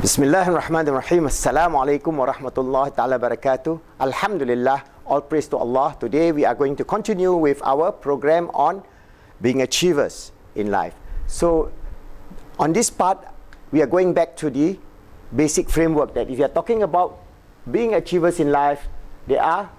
Bismillahirrahmanirrahim. Assalamu alaikum wa rahmatullahi ta'ala barakatuh. Alhamdulillah, all praise to Allah. Today we are going to continue with our program on being achievers in life. So on this part, we are going back to the basic framework that if you are talking about being achievers in life, there are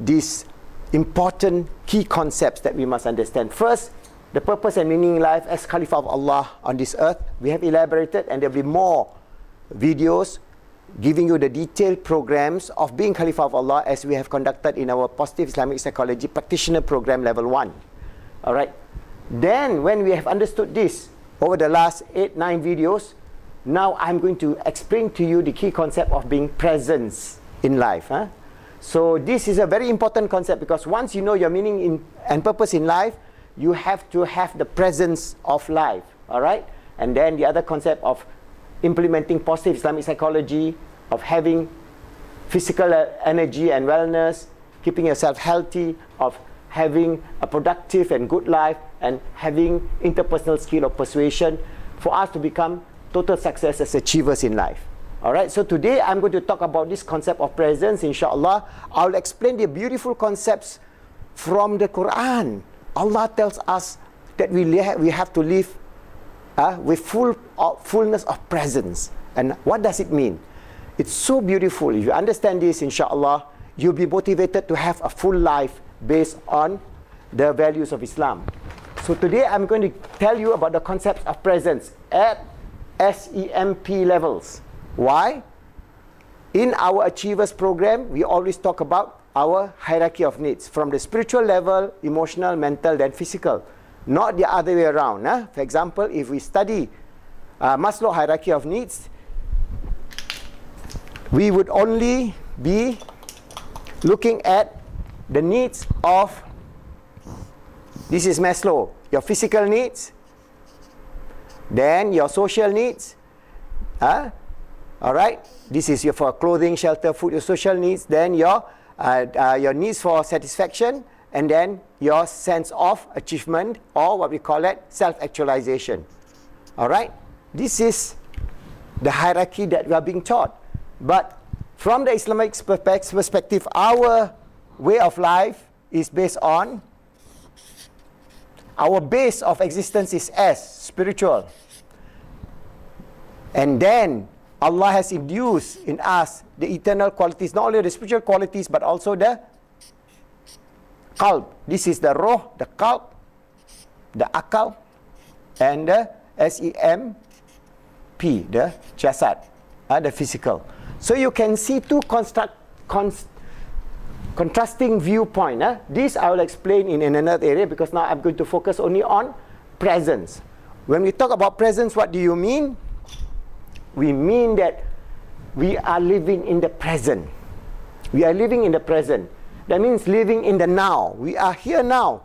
these important key concepts that we must understand. First, the purpose and meaning in life as Khalifah of Allah on this earth. We have elaborated, and there will be more videos giving you the detailed programs of being Khalifah of Allah as we have conducted in our Positive Islamic Psychology Practitioner Program Level 1. Alright. Then when we have understood this over the last 8-9 videos, now I'm going to explain to you the key concept of being present in life. So this is a very important concept, because once you know your meaning and purpose in life, you have to have the presence of life. Alright. And then the other concept of implementing positive Islamic psychology, of having physical energy and wellness, keeping yourself healthy, of having a productive and good life, and having interpersonal skill of persuasion for us to become total success as achievers in life. Alright, so today I'm going to talk about this concept of presence, inshallah. I'll explain the beautiful concepts from the Quran. Allah tells us that we have to live with fullness of presence. And what does it mean? It's so beautiful. If you understand this, inshallah, you'll be motivated to have a full life based on the values of Islam. So today I'm going to tell you about the concepts of presence at SEMP levels. Why? In our Achievers program, we always talk about our hierarchy of needs, from the spiritual level, emotional, mental, then physical. Not the other way around. For example, if we study Maslow hierarchy of needs, we would only be looking at the needs of, this is Maslow, your physical needs, then your social needs, alright, this is your for clothing, shelter, food, your social needs, then your needs for satisfaction, and then your sense of achievement, or what we call it, self-actualization. Alright? This is the hierarchy that we are being taught. But from the Islamic perspective, our way of life is based on, our base of existence is S, spiritual. And then Allah has induced in us the eternal qualities, not only the spiritual qualities, but also the qalb. This is the roh, the qalb, the akal, and the SEMP, the jasad, the physical. So you can see two contrasting viewpoint. This I will explain in another area, because now I'm going to focus only on presence. When we talk about presence, what do you mean? We mean that we are living in the present. We are living in the present. That means living in the now. We are here now.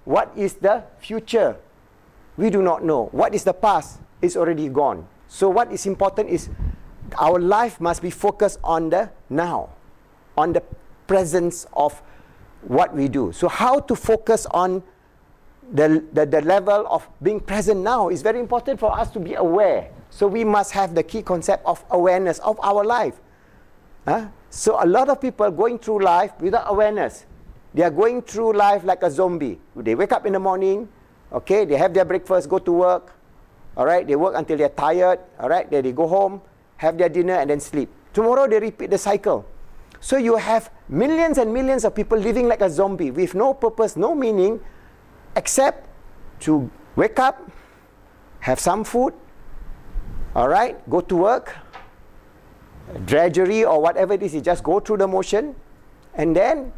What is the future? We do not know. What is the past? It's already gone. So what is important is our life must be focused on the now, on the presence of what we do. So how to focus on the level of being present now is very important for us to be aware. So we must have the key concept of awareness of our life. So a lot of people going through life without awareness. They are going through life like a zombie. They wake up in the morning, okay, they have their breakfast, go to work, alright, they work until they're tired, alright, then they go home, have their dinner, and then sleep. Tomorrow they repeat the cycle. So you have millions and millions of people living like a zombie with no purpose, no meaning, except to wake up, have some food, alright, go to work, drudgery or whatever it is, you just go through the motion, and then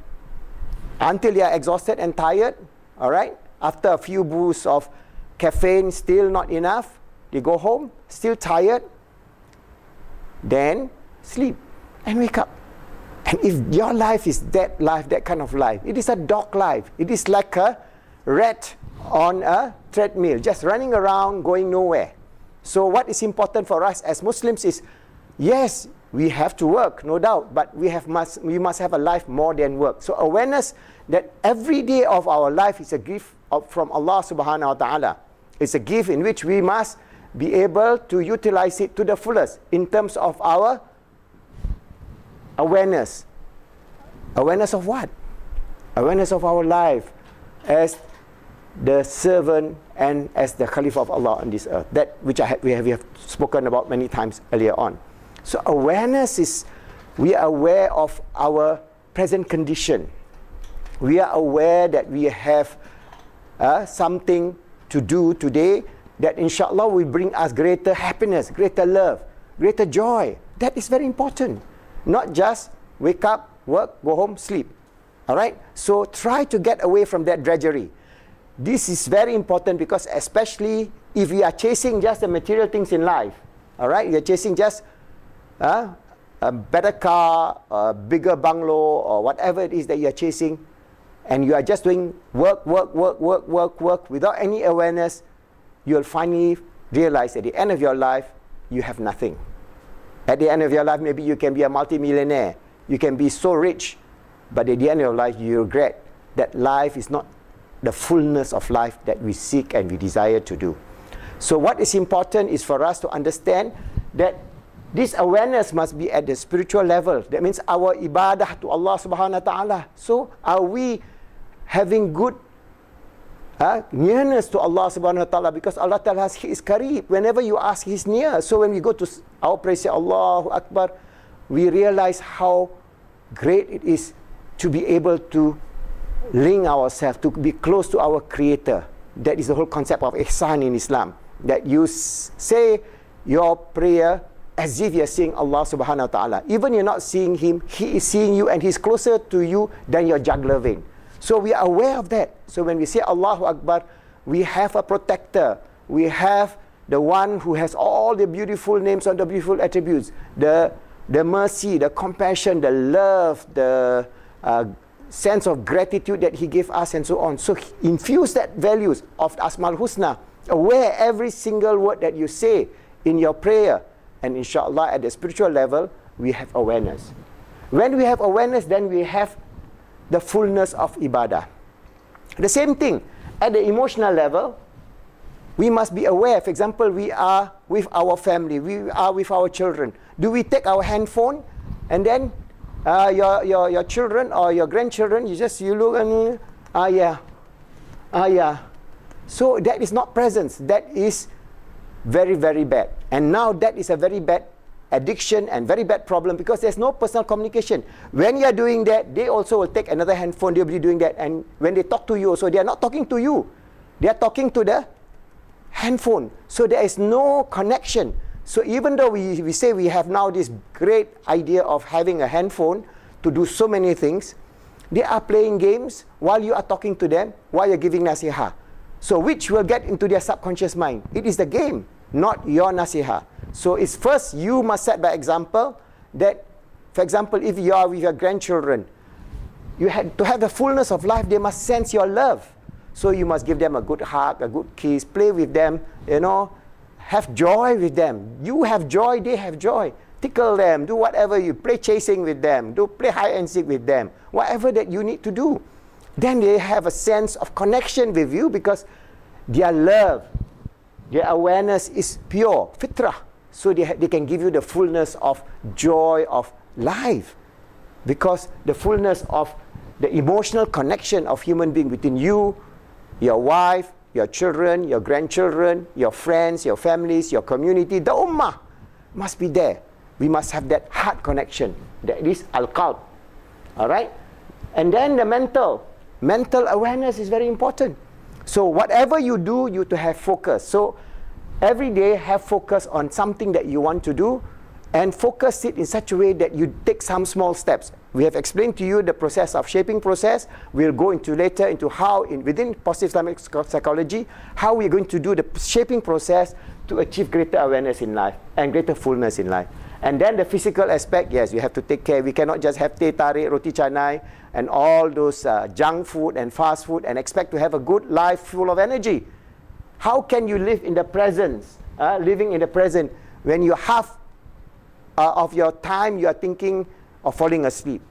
until you are exhausted and tired, alright, after a few boosts of caffeine, still not enough, you go home, still tired, then sleep and wake up. And if your life is that life, that kind of life, it is a dog life. It is like a rat on a treadmill, just running around, going nowhere. So what is important for us as Muslims is, yes, we have to work, no doubt, but we must have a life more than work. So awareness that every day of our life is a gift from Allah subhanahu wa ta'ala. It's a gift in which we must be able to utilize it to the fullest in terms of our awareness. Awareness of what? Awareness of our life as the servant and as the Caliph of Allah on this earth. That which we have spoken about many times earlier on. So awareness is, we are aware of our present condition. We are aware that we have something to do today that inshallah will bring us greater happiness, greater love, greater joy. That is very important. Not just wake up, work, go home, sleep. All right? So try to get away from that drudgery. This is very important because especially if we are chasing just the material things in life, all right? You're chasing just a better car, a bigger bungalow, or whatever it is that you're chasing, and you are just doing work without any awareness, you'll finally realize at the end of your life, you have nothing. At the end of your life, maybe you can be a multimillionaire. You can be so rich, but at the end of your life, you regret that life is not the fullness of life that we seek and we desire to do. So what is important is for us to understand that this awareness must be at the spiritual level. That means our ibadah to Allah subhanahu wa ta'ala. So are we having good nearness to Allah subhanahu wa ta'ala? Because Allah tells us He is Kareeb. Whenever you ask, He is near. So when we go to our prayer, say Allahu Akbar, we realize how great it is to be able to link ourselves, to be close to our Creator. That is the whole concept of ihsan in Islam. That you say your prayer as if you're seeing Allah subhanahu wa ta'ala. Even you're not seeing Him, He is seeing you and He's closer to you than your jugular vein. So we are aware of that. So when we say Allahu Akbar, we have a protector. We have the one who has all the beautiful names and the beautiful attributes. The mercy, the compassion, the love, the sense of gratitude that He gave us and so on. So infuse that values of Asmaul Husna. Aware every single word that you say in your prayer. And inshallah at the spiritual level, we have awareness. When we have awareness, then we have the fullness of ibadah. The same thing, at the emotional level, we must be aware. For example, we are with our family, we are with our children. Do we take our handphone and then your children or your grandchildren, you look and yeah. So that is not presence. That is very, very bad. And now that is a very bad addiction and very bad problem because there's no personal communication. When you are doing that, they also will take another handphone, they'll be doing that. And when they talk to you also, they are not talking to you. They are talking to the handphone. So there is no connection. So even though we say we have now this great idea of having a handphone to do so many things, they are playing games while you are talking to them, while you're giving nasihah. So which will get into their subconscious mind? It is the game, not your nasihah. So it's first you must set by example that, for example, if you are with your grandchildren, you had to have the fullness of life, they must sense your love. So you must give them a good hug, a good kiss, play with them, have joy with them. You have joy, they have joy. Tickle them, do whatever you play chasing with them, play hide and seek with them, whatever that you need to do. Then they have a sense of connection with you because their love, their awareness is pure, fitrah. So they can give you the fullness of joy of life. Because the fullness of the emotional connection of human being between you, your wife, your children, your grandchildren, your friends, your families, your community, the ummah must be there. We must have that heart connection. That is al-qalb. Alright? And then the mental awareness is very important. So whatever you do, you to have focus. So every day have focus on something that you want to do and focus it in such a way that you take some small steps. We have explained to you the process of shaping process. We'll go into later into how within positive Islamic psychology, how we're going to do the shaping process to achieve greater awareness in life and greater fullness in life. And then the physical aspect, yes, we have to take care. We cannot just have teh tarik, roti canai, and all those junk food and fast food and expect to have a good life full of energy. How can you live in the presence, living in the present, when you half of your time you are thinking of falling asleep,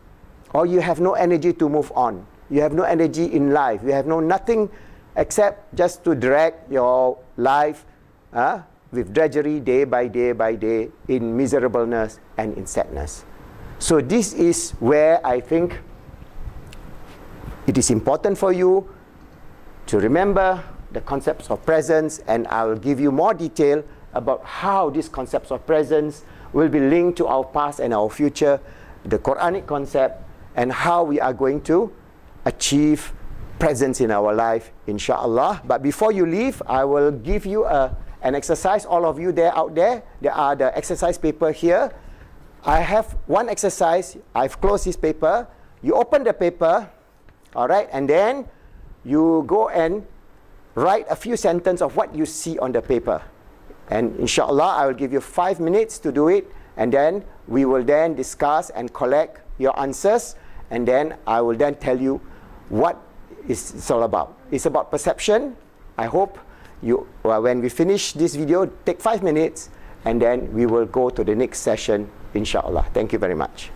or you have no energy to move on, you have no energy in life, you have nothing except just to drag your life with drudgery day by day in miserableness and in sadness. So this is where I think it is important for you to remember the concepts of presence, and I will give you more detail about how these concepts of presence will be linked to our past and our future, the Quranic concept, and how we are going to achieve presence in our life, inshallah. But before you leave, I will give you an exercise. All of you out there are the exercise paper here. I have one exercise. I've closed this paper. You open the paper, all right, and then you go and write a few sentences of what you see on the paper. And inshallah, I will give you 5 minutes to do it, and then we will then discuss and collect your answers, and then I will then tell you what it's all about. It's about perception. I hope you, when we finish this video, take 5 minutes, and then we will go to the next session, inshallah. Thank you very much.